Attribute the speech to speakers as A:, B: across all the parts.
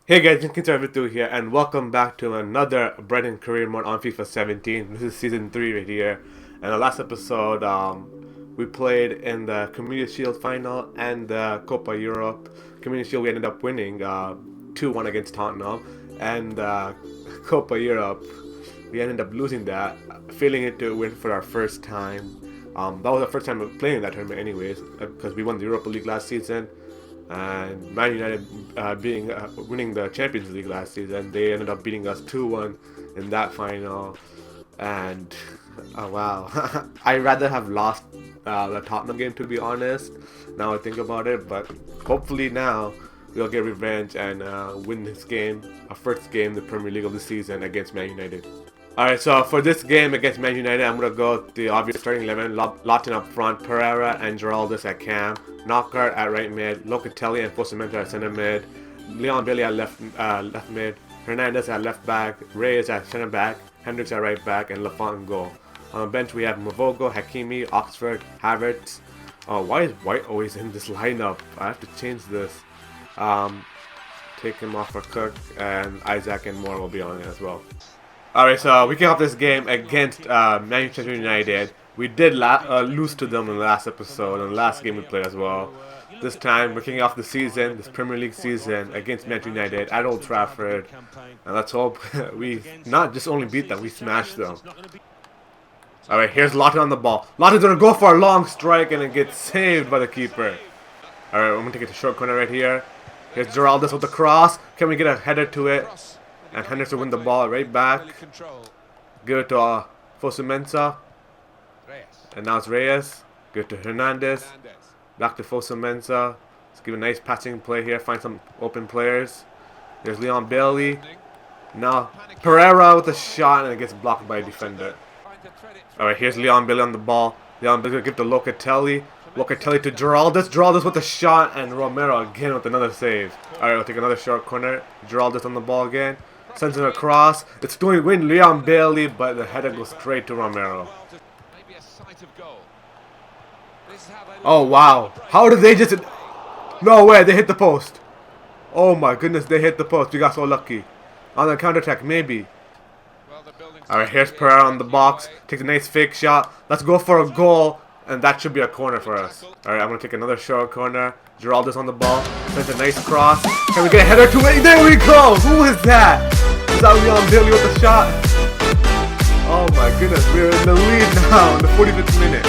A: Hey guys, KingStar Vithu here, and welcome back to another Brighton career mode on FIFA 17. This is season 3 right here. And the last episode, we played in the Community Shield final and the Copa Europe. Community Shield, we ended up winning 2-1 against Tottenham, and Copa Europe, we ended up losing that, failing it to win for our first time. That was the first time playing that tournament, anyways, because we won the Europa League last season. And Man United winning the Champions League last season, they ended up beating us 2-1 in that final. And wow, I'd rather have lost the Tottenham game, to be honest. Now I think about it, but hopefully now we'll get revenge and win this game, our first game in the Premier League of the season against Man United. Alright, so for this game against Man United, I'm going to go with the obvious starting 11. Lawton up front, Pereira and Geraldus at cam, Knockaert at right mid, Locatelli and Fosamento at center mid, Leon Bailey at left mid, Hernandez at left back, Reyes at center back, Hendricks at right back, and Lafont in goal. On the bench we have Mavogo, Hakimi, Oxford, Havertz. Oh, why is White always in this lineup? I have to change this. Take him off for Cook, and Isaac and Moore will be on it as well. Alright, so we kick off this game against Manchester United. We did lose to them in the last episode, and the last game we played as well. This time, we're kicking off the season, this Premier League season, against Manchester United at Old Trafford. And let's hope we not just only beat them, we smash them. Alright, here's Lawton on the ball. Lawton's going to go for a long strike, and it gets saved by the keeper. Alright, I'm going to take it to short corner right here. Here's Geraldus with the cross. Can we get a header to it? And Henderson win the ball right back. Give it to Fosu-Mensah. And now it's Reyes. Give it to Hernandez. Back to Fosu-Mensah. Let's give a nice passing play here. Find some open players. There's Leon Bailey. Now Pereira with a shot, and it gets blocked by a defender. Alright, here's Leon Bailey on the ball. Leon Bailey will give to Locatelli. Locatelli to Geraldus. Geraldus with a shot, and Romero again with another save. Alright, we'll take another short corner. Geraldus on the ball again. Sends it across. It's going to win Leon Bailey, but the header goes straight to Romero. Oh wow. How did they just... No way, they hit the post. Oh my goodness, they hit the post. We got so lucky. On the counter-attack, maybe. Alright, here's Pereira on the box. Takes a nice fake shot. Let's go for a goal. And that should be a corner for us. Alright, I'm going to take another short corner. Geraldus on the ball. Sends a nice cross. Can we get a header to it? There we go! Who is that? Is that Leon Bailey with the shot? Oh my goodness, we're in the lead now in the 45th minute.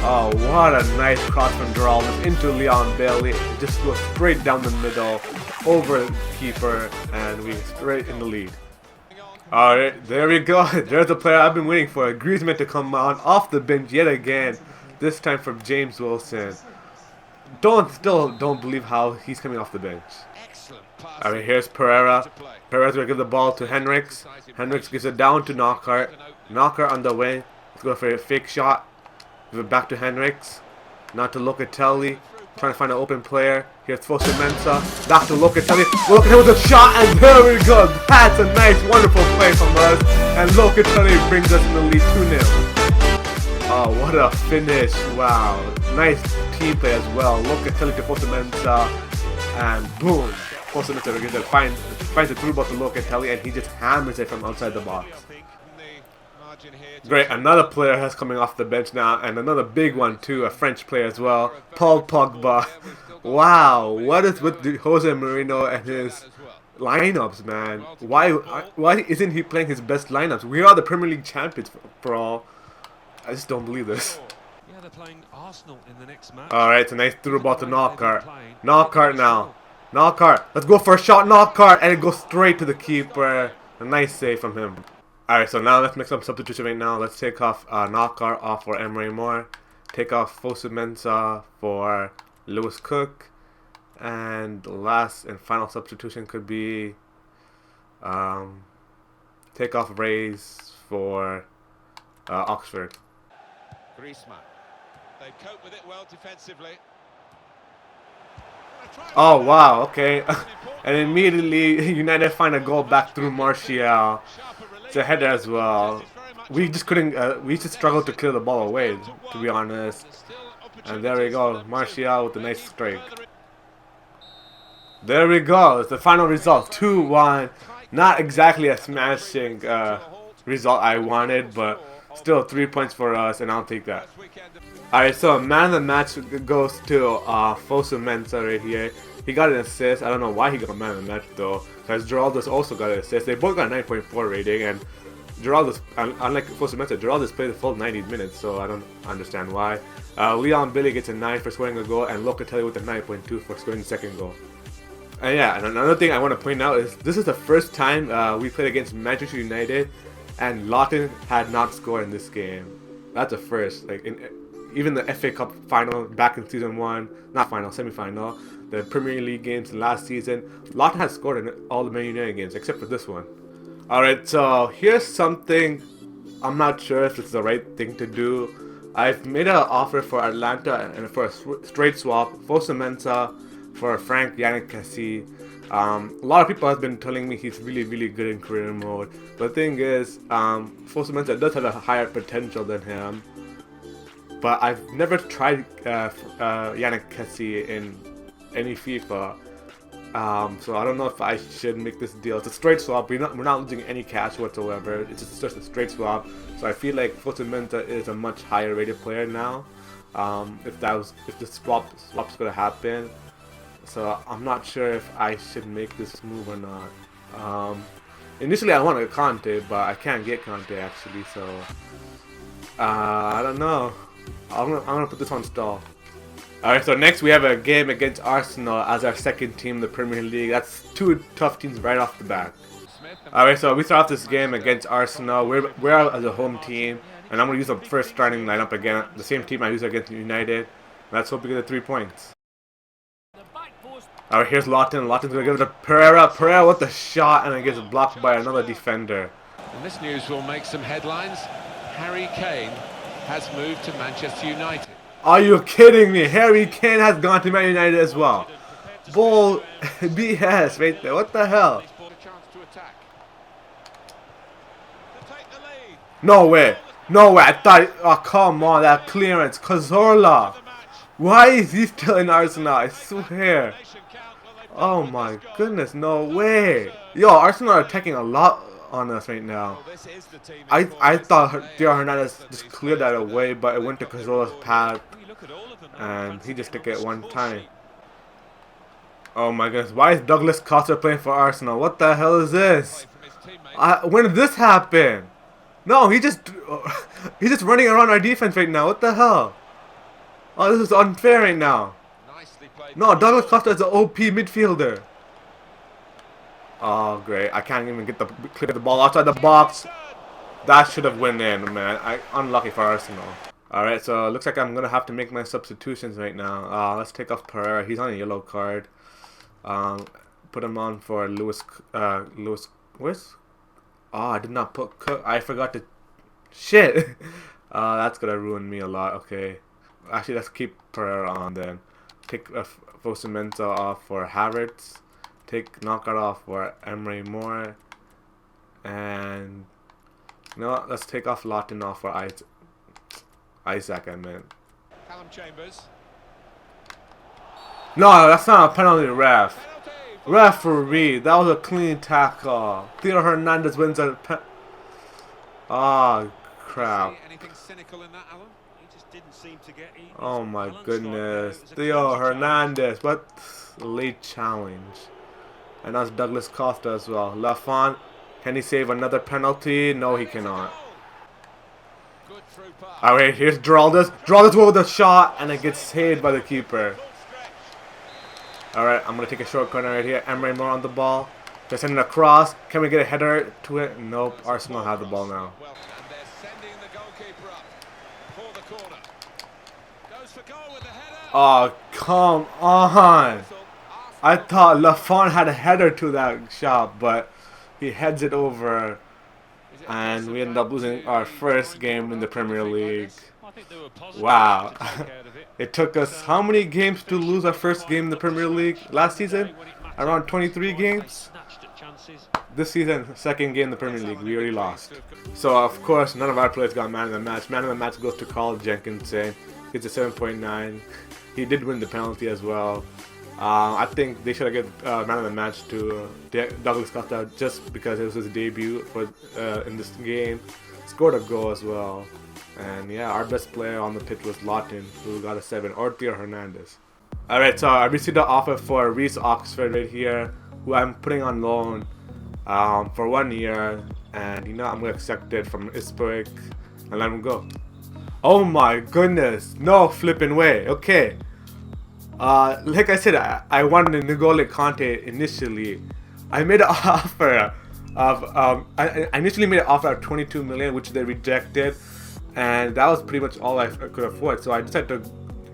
A: Oh, what a nice cross from Geraldus into Leon Bailey. It just goes straight down the middle, over the keeper, and we're straight in the lead. Alright, there we go. There's the player I've been waiting for. Griezmann to come on off the bench yet again. This time from James Wilson. Still don't believe how he's coming off the bench. Alright, here's Pereira. Pereira's going to give the ball to Hendricks. Hendricks gives it down to Knockaert. Knockaert on the wing. Let's go for a fake shot. Give it back to Hendricks. Now to Locatelli. Trying to find an open player. Here's Fosu-Mensah. Back to Locatelli. Locatelli with a shot, and there we go. That's a nice, wonderful play from us. And Locatelli brings us in the lead 2-0. Oh, what a finish. Wow. Nice team play as well. Locatelli to Fosu-Mensah. And boom. Fosu-Mensah finds the through ball to Locatelli, and he just hammers it from outside the box. Great, another player has coming off the bench now, and another big one too, a French player as well, Paul Pogba. Wow, what is with Jose Mourinho and his lineups, man? Why isn't he playing his best lineups? We are the Premier League champions for all. I just don't believe this. Alright, it's a nice through ball to Knockaert. Knockaert now. Knockaert, let's go for a shot, Knockaert, and it goes straight to the keeper. A nice save from him. Alright, so now let's make some substitution right now. Let's take off Knockaert off for Emery Moore. Take off Fosu-Mensah for Lewis Cook. And the last and final substitution could be take off Reyes for Oxford.
B: Griezmann. They cope with it well defensively.
A: Oh wow, okay. And immediately United find a goal back through Martial. It's a header as well. We just couldn't. We just struggled to clear the ball away, to be honest. And there we go, Martial with a nice strike. There we go. It's the final result, 2-1. Not exactly a smashing result I wanted, but still 3 points for us, and I'll take that. Alright, so man of the match goes to Fosu Mensah right here. He got an assist. I don't know why he got man of the match though, because Geraldo's also got an assist. They both got a 9.4 rating, and Geraldo's, unlike Fosu Mensah, Geraldo's played the full 90 minutes, so I don't understand why. Leon Billy gets a 9 for scoring a goal, and Locatelli with a 9.2 for scoring the second goal. And yeah, and another thing I want to point out is this is the first time we played against Manchester United, and Lawton had not scored in this game. That's a first. Like even the FA Cup final back in season 1, not final, semi-final, the Premier League games last season, Lawton has scored in all the Man United games except for this one. Alright, so here's something I'm not sure if it's the right thing to do. I've made an offer for Atlanta and for a straight swap, Fosu Mensah for Frank Yannick. A lot of people have been telling me he's really good in career mode. But the thing is, Fosu Mensah does have a higher potential than him. But I've never tried Yannick in any FIFA. So I don't know if I should make this deal. It's a straight swap. We're not losing any cash whatsoever. It's just a straight swap. So I feel like Fosu Mensah is a much higher rated player now. If the swap's gonna happen. So I'm not sure if I should make this move or not. Initially I wanted Kante, but I can't get Kante actually. So I don't know. I'm gonna put this on stall. Alright, so next we have a game against Arsenal as our second team in the Premier League. That's two tough teams right off the bat. Alright, so we start off this game against Arsenal. We're out as a home team, and I'm gonna use the first starting lineup again, the same team I used against United. Let's hope we get the 3 points. Alright, here's Lawton. Lawton's gonna give it to Pereira. Pereira with the shot, and it gets blocked by another defender.
B: And this news will make some headlines. Harry Kane has moved to Manchester United.
A: Are you kidding me? Harry Kane has gone to Man United as well. Bull BS right there. What the hell? No way. No way. I thought, oh come on, that clearance. Cazorla. Why is he still in Arsenal? I swear. Oh my goodness, no way. Yo, Arsenal are attacking a lot on us right now. I thought Theo Hernandez just cleared that away, but it went to Cazorla's path, and he just took it one time. Oh my goodness, why is Douglas Costa playing for Arsenal? What the hell is this? When did this happen? No, he's just running around our defense right now. What the hell? Oh, this is unfair right now. No, Douglas Costa is an OP midfielder. Oh, great. I can't even clear the ball outside the box. That should have went in, man. Unlucky for Arsenal. Alright, so it looks like I'm going to have to make my substitutions right now. Let's take off Pereira. He's on a yellow card. Put him on for Lewis. Where's? Oh, I did not put Cook. I forgot to. Shit. That's going to ruin me a lot. Okay. Actually, let's keep Pereira on then. Take Fosu Mensah off for Havertz. Take Knockout off for Emery Moore. And you know what? Let's take off Lawton off for Isaac, I meant.
B: Callum Chambers.
A: No, that's not a penalty, ref. Referee, that was a clean tackle. Theo Hernandez wins a oh, crap.
B: Anything cynical in that, Alan?
A: Oh my goodness. Theo Hernandez, what a late challenge. And that's Douglas Costa as well. Lafont, can he save another penalty? No, he cannot. Alright, here's Geraldes. Geraldes with a shot, and it gets saved by the keeper. Alright, I'm going to take a short corner right here. Emery Moore on the ball. Just sending it across. Can we get a header to it? Nope. Arsenal have the ball now. Oh, come on. I thought Lafont had a header to that shot, but he heads it over. And we end up losing our first game in the Premier League. Wow. It took us how many games to lose our first game in the Premier League last season? Around 23 games? This season, second game in the Premier League, we already lost. So of course, none of our players got man of the match. Man of the match goes to Carl Jenkinson. Gets a 7.9. He did win the penalty as well. I think they should have given man of the match to Douglas Costa just because it was his debut for in this game. Scored a goal as well. And yeah, our best player on the pitch was Lawton, who got a 7, or Theo Hernandez. Alright, so I received an offer for Reece Oxford right here, who I'm putting on loan for 1 year. And you know, I'm going to accept it from Isperic and let him go. Oh my goodness, no flipping way. Okay. Like I said, I wanted N'Golo Kante initially. I made an offer of I initially made an offer of 22 million, which they rejected, and that was pretty much all I could afford. So I decided to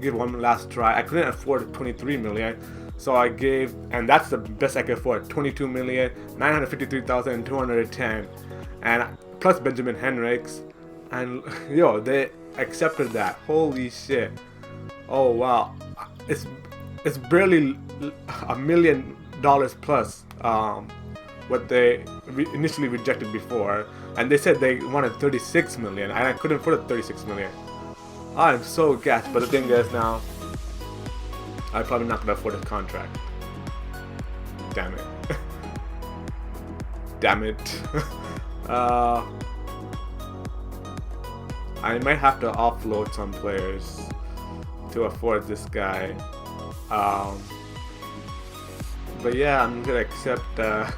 A: give one last try. I couldn't afford 23 million, so I gave, and that's the best I could afford, 22,953,210, and plus Benjamin Henriks, and yo, they accepted that. Holy shit! Oh wow. It's barely $1 million plus what they initially rejected before, and they said they wanted 36 million, and I couldn't afford 36 million. I'm so gassed, but the thing is now, I'm probably not gonna afford a contract. Damn it. Damn it. I might have to offload some players to afford this guy. But yeah, I'm gonna accept. I'm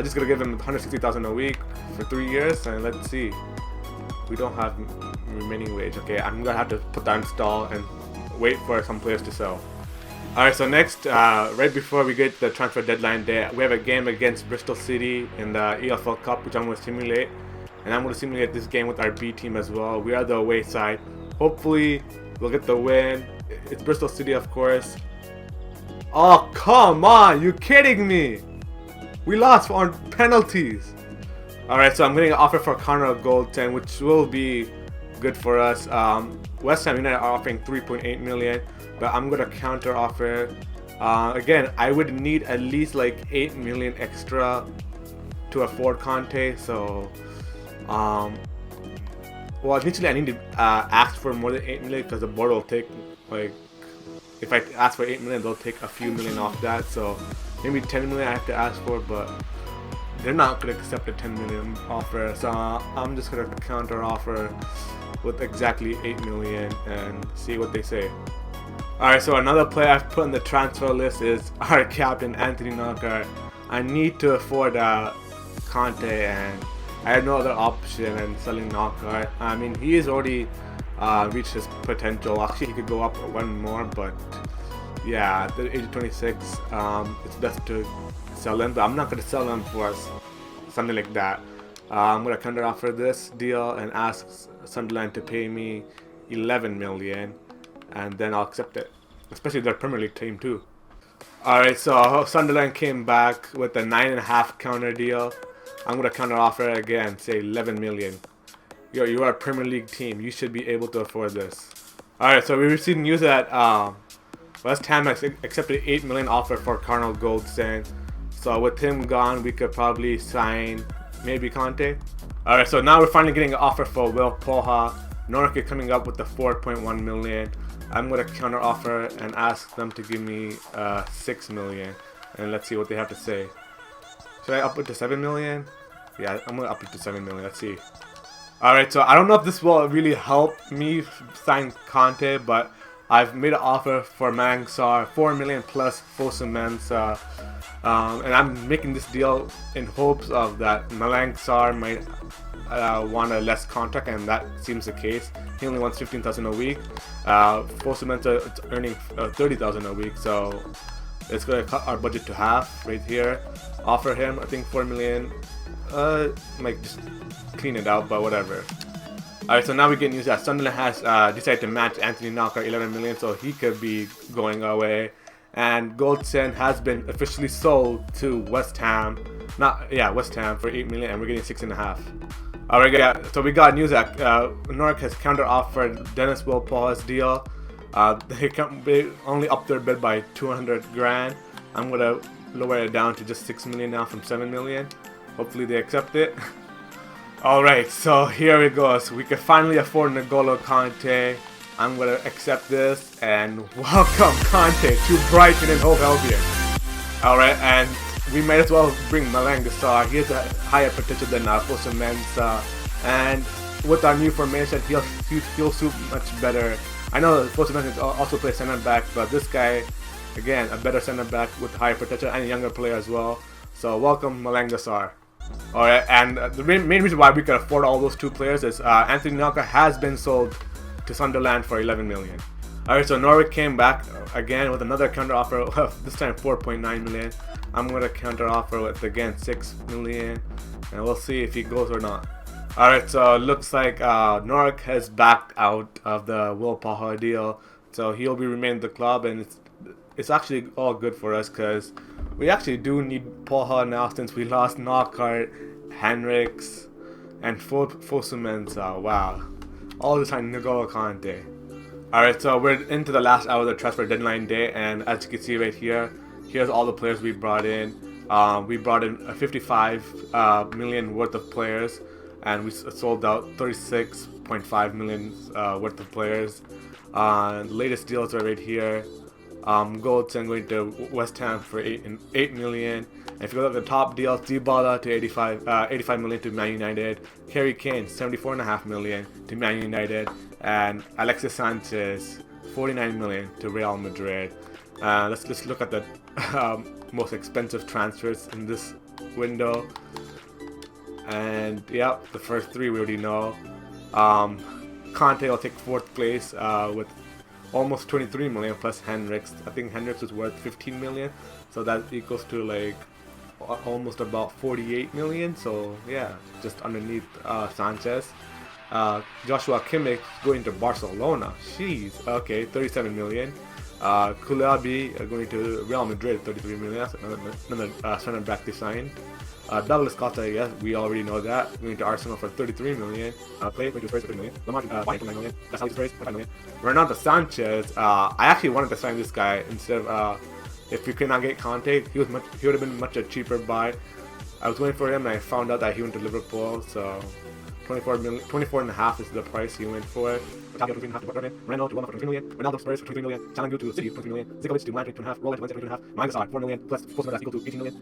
A: just gonna give him 160,000 a week for 3 years, and let's see. We don't have remaining wage. Okay, I'm gonna have to put that in stall and wait for some players to sell. Alright, so next, right before we get the transfer deadline day, we have a game against Bristol City in the EFL Cup, which I'm gonna simulate, and I'm gonna simulate this game with our B team as well. We are the away side. Hopefully, we'll get the win. It's Bristol City, of course. Oh, come on! You kidding me? We lost on penalties. Alright, so I'm getting an offer for Conor Goldson, which will be good for us. West Ham United are offering 3.8 million, but I'm gonna counter offer. Again, I would need at least like 8 million extra to afford Kante. So, well, initially I need to ask for more than 8 million because the board will take, like, if I ask for 8 million, they'll take a few million off that. So maybe 10 million I have to ask for, but they're not gonna accept a 10 million offer. So I'm just gonna counter offer with exactly 8 million and see what they say. Alright, so another player I've put on the transfer list is our captain, Anthony Knockaert. I need to afford Kante, and I have no other option than selling Knockaert. I mean, he has already reached his potential. Actually, he could go up one more, but yeah, at the age of 26, it's best to sell him. But I'm not going to sell him for something like that. I'm going to counter offer this deal and ask Sunderland to pay me 11 million, and then I'll accept it. Especially their Premier League team too. Alright, so Sunderland came back with a 9.5 counter deal. I'm going to counter offer again, say 11 million. Yo, you are a Premier League team. You should be able to afford this. Alright, so we received news that West Ham has accepted 8 million offer for Conor Goldson. So with him gone, we could probably sign maybe Kante. Alright, so now we're finally getting an offer for Will Poha. Norwich is coming up with the 4.1 million. I'm going to counter offer and ask them to give me 6 million. And let's see what they have to say. Should I up it to 7 million? Yeah, I'm going to up it to 7 million. Let's see. Alright, so I don't know if this will really help me sign Kante, but I've made an offer for Malang Sarr, 4 million plus Fosu Mensah. And I'm making this deal in hopes of that Malang Sarr might want a less contract, and that seems the case. He only wants 15,000 a week. Fosu Mensah is earning 30,000 a week, so it's going to cut our budget to half right here. Offer him, I think, 4 million. Like, just clean it out, but whatever. Alright, so now we get news that Sunderland has decided to match Anthony Knockaert 11 million, so he could be going away. And Goldson has been officially sold to West Ham. West Ham for 8 million, and we're getting 6.5. Alright, yeah, so we got news that Norwich has counter offered Dennis Will-Paul's deal. They only upped their bid by 200 grand. I'm gonna lower it down to just 6 million now from 7 million. Hopefully they accept it. Alright, so here it goes. We can finally afford N'Golo Kante. I'm gonna accept this and welcome Kante to Brighton and Hove Albion. Alright, and we might as well bring Malang. He has a higher potential than Fosu Mensah, and with our new formation, he'll suit much better. I know Fosu Mensah also plays center back, but this guy, again, a better center back with higher potential and a younger player as well. So welcome Malang. Alright, and the main reason why we can afford all those two players is Anthony Knockaert has been sold to Sunderland for 11 million. Alright, so Norwich came back again with another counter offer, this time 4.9 million. I'm going to counter offer with again 6 million, and we'll see if he goes or not. Alright, so it looks like Norwich has backed out of the Will Poha deal, so he'll be remaining the club, and it's actually all good for us because we actually do need Poha now since we lost Knockaert, Henriks, and Fosu Mensah. Wow. All this time N'Golo Kante. Alright, so we're into the last hour of the transfer deadline day, and as you can see right here, here's all the players we brought in. We brought in a 55 million worth of players, and we sold out 36.5 million worth of players. The latest deals are right here. Goldson going to West Ham for 8 million. And if you look at the top deals, Dybala to 85 million to Man United, Harry Kane 74.5 million to Man United, and Alexis Sanchez 49 million to Real Madrid. Let's just look at the most expensive transfers in this window. And yeah, the first three we already know. Kante will take 4th place with almost 23 million plus Henriks. I think Henriks is worth 15 million, so that equals to like almost about 48 million. So yeah, just underneath Sanchez. Joshua Kimmich going to Barcelona. Jeez. Okay, 37 million. Kulabi going to Real Madrid, 33 million. That's another center back they signed. Douglas Costa, yes, we already know that. Going to Arsenal for 33 million. Play going to Spurs for 30 million. Lamar, 29 million. That's how he's Spurs for 5 million. Renato Sanchez, I actually wanted to sign this guy instead of, if we could not get Kante, he would have been much a cheaper buy. I was waiting for him and I found out that he went to Liverpool, so 24.5 is the price he went for. Ronaldo to Roma for 23 million. Ronaldo Spurs for 23 million. Chalangu to City for 23 million. Zikovic to Madrid 2.5. Roland to Valencia 2.5. Mangasar 4 million. Plus Fosu equal to 18 million.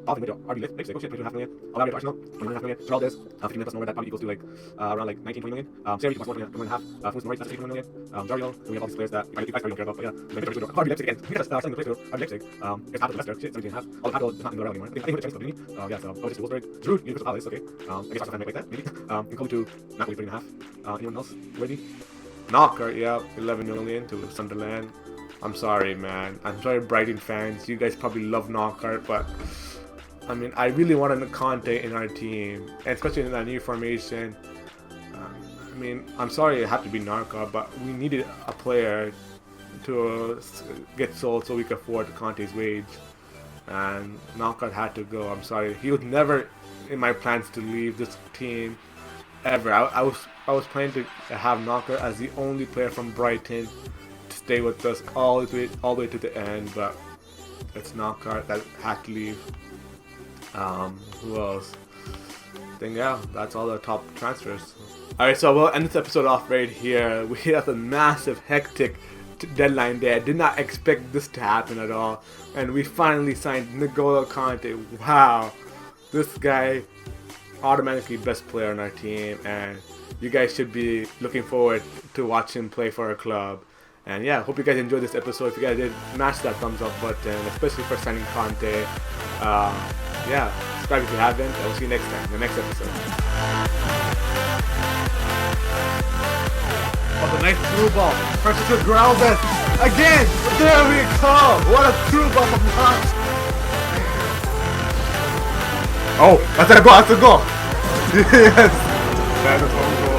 A: Alvin Mitchell, RB Leipzig 2.5 million. Alario to Arsenal 21.5 million. Geraldes 15 million plus Norway, that probably equals to like around like 19-20 million. Seri to Barcelona 1.5. Fosu Norwich that's 18 million. Dario, we have all these players that you guys probably don't care about, but yeah. RB Leipzig again. We just signing the player to RB Leipzig. It's after the Leicester 17.5. Although Apple does not in the Real anymore. I think we're the Chinese company. Yeah, so Otis to Wolfsburg. Giroud, Universal Palace, okay. I guess Arsenal make like that, maybe. Go to Napoli 3.5. Anyone else ready? Knockaert, yeah, 11 million to Sunderland. I'm sorry, man. I'm sorry, Brighton fans. You guys probably love Knockaert, but I mean, I really wanted Kante in our team, and especially in that new formation. I mean, I'm sorry it had to be Knockaert, but we needed a player to get sold so we could afford Kante's wage, and Knockaert had to go. I'm sorry. He was never in my plans to leave this team ever. I was planning to have Knockaert as the only player from Brighton to stay with us all the way to the end, but it's Knockaert that had to leave. Who else? I think yeah, that's all the top transfers. Alright, so we'll end this episode off right here. We had a massive, hectic deadline day. I did not expect this to happen at all, and we finally signed N'Golo Kante. Wow, this guy automatically best player on our team, and you guys should be looking forward to watch him play for our club. And yeah, hope you guys enjoyed this episode. If you guys did, smash that thumbs up button, especially for signing Kante. Yeah, subscribe if you haven't, and we'll see you next time in the next episode. Oh, the nice through ball. Pressure to Geraldes again. There we go. What a through ball from Kante. Oh, that's a goal. That's a goal. That is a goal.